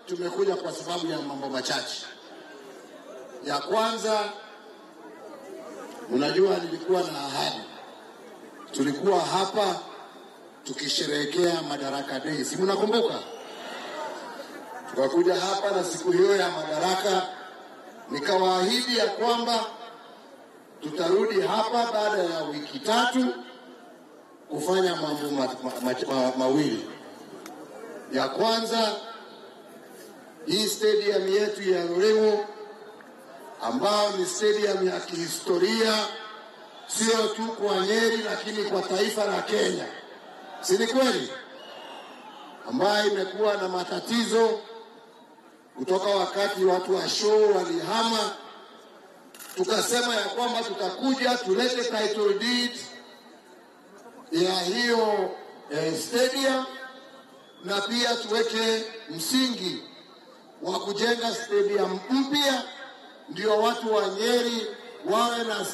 tumekuja kwa sababu ya mambo machache. Ya kwanza, unajua nilikuwa na ahadi. Tulikuwa hapa tukisherehekea Madaraka Day. Si mnakumbuka? Tukakuja hapa na siku hiyo ya Madaraka nikawaahidi ya kwamba tutarudi hapa baada ya wiki 3 kufanya mambo mawili. Ya kwanza, hii stadium yetu ya Ruiru ambao ni stadium ya kihistoria sio tu kwa Nyeri lakini kwa taifa la Kenya. Si ni kweli? Ambayo imekuwa na matatizo kutoka wakati watu wa show walihama. Tukasema ya kwamba tutakuja tulete title deed ya hiyo stadium na pia tuweke msingi wa kujenga stadium mpya ndio watu wa Nyeri wawe na